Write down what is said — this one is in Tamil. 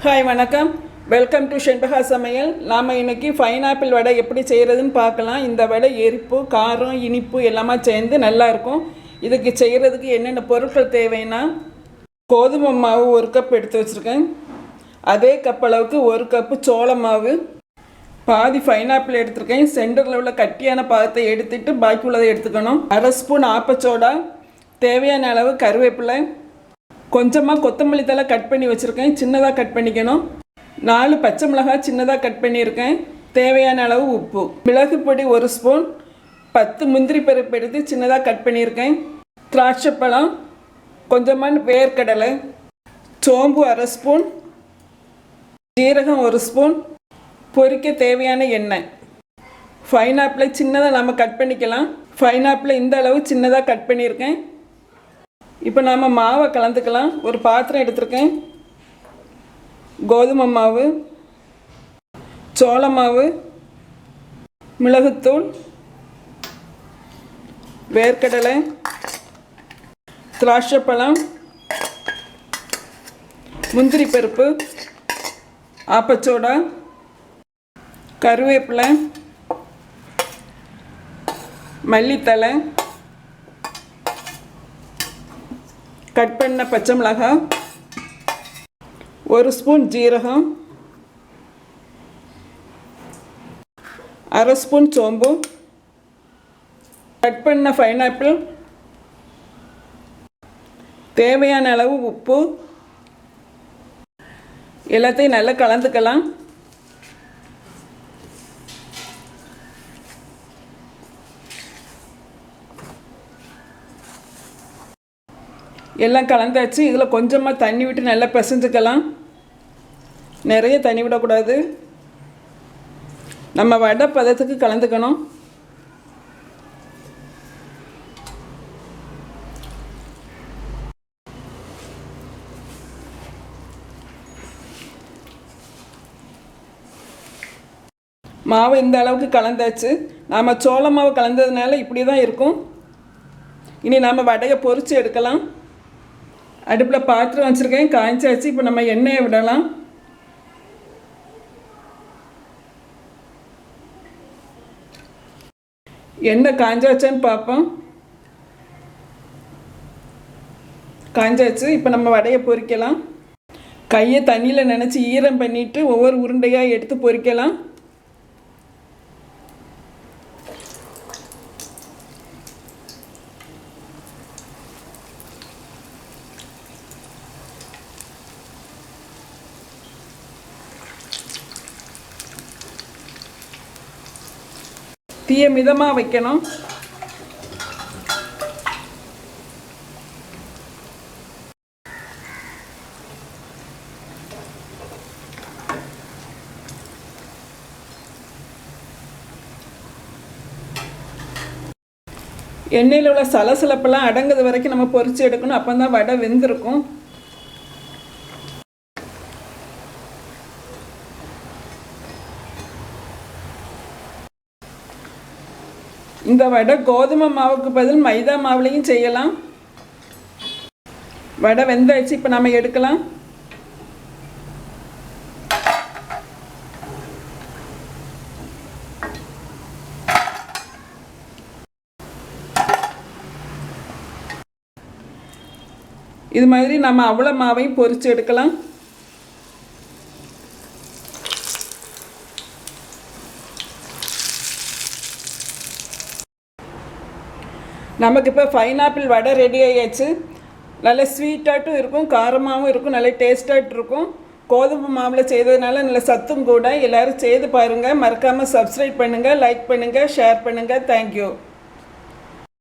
ஹாய் வணக்கம். வெல்கம் டு ஷென்பகா சமையல். நாம் இன்றைக்கி பைனாப்பிள் வடை எப்படி செய்கிறதுன்னு பார்க்கலாம். இந்த வடை எரிப்பு, காரம், இனிப்பு எல்லாமே சேர்ந்து நல்லாயிருக்கும். இதுக்கு செய்கிறதுக்கு என்னென்ன பொருட்கள் தேவைன்னா, கோதுமை மாவு 1 கப் எடுத்து வச்சுருக்கேன். அதே கப் அளவுக்கு 1 கப்பு சோள மாவு, பாதி பைனாப்பிள் எடுத்துருக்கேன். சென்டரில் உள்ள கட்டியான பாகத்தை எடுத்துட்டு பாக்கி உள்ளதை எடுத்துக்கணும். 1/2 ஸ்பூன் ஆப்பச்சோடா, தேவையான அளவு கருவேப்பிலை, கொஞ்சமாக கொத்தமல்லி தழை கட் பண்ணி வச்சுருக்கேன், சின்னதாக கட் பண்ணிக்கணும். 4 பச்சை மிளகாய் சின்னதாக கட் பண்ணியிருக்கேன். தேவையான அளவு உப்பு, மிளகு பொடி 1 ஸ்பூன், 10 முந்திரி பருப்பு எடுத்து சின்னதாக கட் பண்ணியிருக்கேன், திராட்சைப்பழம், கொஞ்சமாக வேர்க்கடலை, சோம்பு 1/2 ஸ்பூன், ஜீரகம் 1 ஸ்பூன், பொரிக்க தேவையான எண்ணெய். பைனாப்பிளை சின்னதாக நம்ம கட் பண்ணிக்கலாம். பைனாப்பிளை இந்த அளவு சின்னதாக கட் பண்ணியிருக்கேன். இப்போ நாம் மாவை கலந்துக்கலாம். ஒரு பாத்திரம் எடுத்துருக்கேன். கோதுமை மாவு, சோள மாவு, மிளகுத்தூள், வேர்க்கடலை, திராட்சைப்பழம், முந்திரி பருப்பு, ஆப்பச்சோடா, கருவேப்பிலை, மல்லித்தழை, கட் பண்ண பச்சை மிளகாய், 1 ஸ்பூன் ஜீரகம், 1/2 ஸ்பூன் சோம்பு, கட் பண்ண பைனாப்பிள், தேவையான அளவு உப்பு, எல்லாத்தையும் நல்லா கலந்துக்கலாம். எல்லாம் கலந்தாச்சு. இதில் கொஞ்சமாக தண்ணி விட்டு நல்லா பிசைஞ்சுக்கலாம். நிறைய தண்ணி விடக்கூடாது. நம்ம வடை பதத்துக்கு கலந்துக்கணும். மாவு இந்த அளவுக்கு கலந்தாச்சு. நாம் சோள மாவு கலந்ததுனால இப்படி தான் இருக்கும். இனி நாம் வடையை பொரித்து எடுக்கலாம். அடுப்பில் பாத்திரம் வச்சுருக்கேன், காய்ச்சாச்சு. இப்போ நம்ம எண்ணெயை விடலாம். எண்ணெய் காய்ச்சாச்சான்னு பார்ப்போம். காய்ச்சாச்சு. இப்போ நம்ம வடையை பொரிக்கலாம். கையை தண்ணியில் நனைச்சி ஈரம் பண்ணிவிட்டு ஒவ்வொரு உருண்டையாக எடுத்து பொரிக்கலாம். தீயை மிதமாக வைக்கணும். எண்ணெயில் உள்ள சலசலப்பெல்லாம் அடங்குது வரைக்கும் நம்ம பொரிச்சு எடுக்கணும். அப்போ தான் வடை வெந்திருக்கும். இந்த வடை கோதுமை மாவுக்கு பதில் மைதா மாவுலையும் செய்யலாம். வடை வெந்தாச்சு. இப்போ நம்ம எடுக்கலாம். இது மாதிரி நம்ம அவ்வளோ மாவையும் பொரிச்சு எடுக்கலாம். நமக்கு இப்போ பைனாப்பிள் வடை ரெடி ஆகியாச்சு. நல்ல ஸ்வீட்டாட்டும் இருக்கும், காரமாகவும் இருக்கும், நல்ல டேஸ்ட்டாட்டும் இருக்கும். கோதுமை மாவில் செய்ததுனால நல்ல சத்தும் கூட. எல்லோரும் செய்து பாருங்கள். மறக்காமல் சப்ஸ்கிரைப் பண்ணுங்கள், லைக் பண்ணுங்கள், ஷேர் பண்ணுங்கள். தேங்க்யூ.